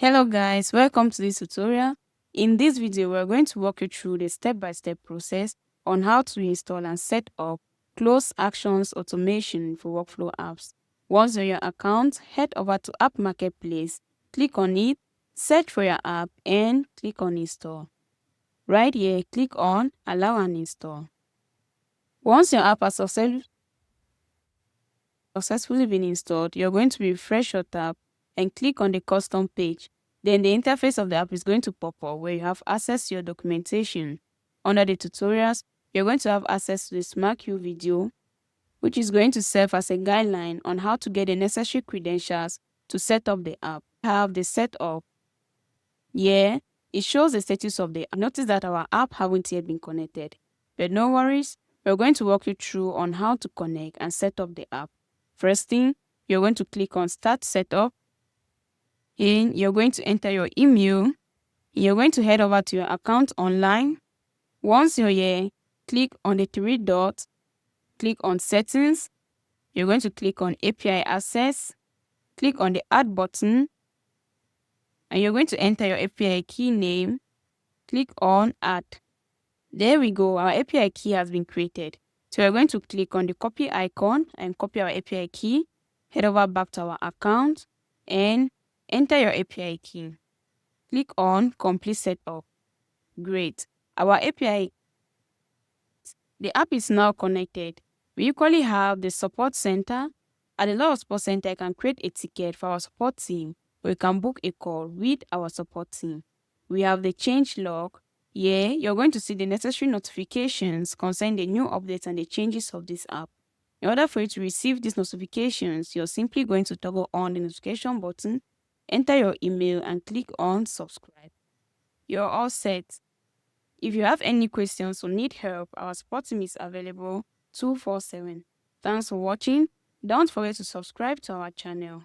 Hello guys, welcome to this tutorial. In this video, we're going to walk you through the step-by-step process on how to install and set up Cloze Actions Automation for workflow apps. Once on your account, head over to App Marketplace, click on it, search for your app and click on Install. Right here, click on Allow and Install. Once your app has successfully been installed, you're going to refresh your tab and click on the custom page. Then the interface of the app is going to pop up where you have access to your documentation. Under the tutorials, you're going to have access to the Smart Queue video, which is going to serve as a guideline on how to get the necessary credentials to set up the app. Have the setup. Yeah, it shows the status of the app. Notice that our app haven't yet been connected. But no worries, we're going to walk you through on how to connect and set up the app. First thing, you're going to click on Start Setup. And you're going to enter your email. You're going to head over to your account online. Once you're here, click on the three dots, click on Settings. You're going to click on API Access, click on the Add button, and you're going to enter your API key name. Click on Add. There we go, our API key has been created. So we're going to click on the copy icon and copy our API key. Head over back to our account and enter your API key. Click on Complete Setup. Great. Our API, the app is now connected. We equally have the support center. At the Law Support Center, you can create a ticket for our support team, or you can book a call with our support team. We have the changelog. Here, you're going to see the necessary notifications concerning the new updates and the changes of this app. In order for you to receive these notifications, you're simply going to toggle on the notification button, enter your email, and click on subscribe. You're all set. If you have any questions or need help, our support team is available 24/7. Thanks for watching. Don't forget to subscribe to our channel.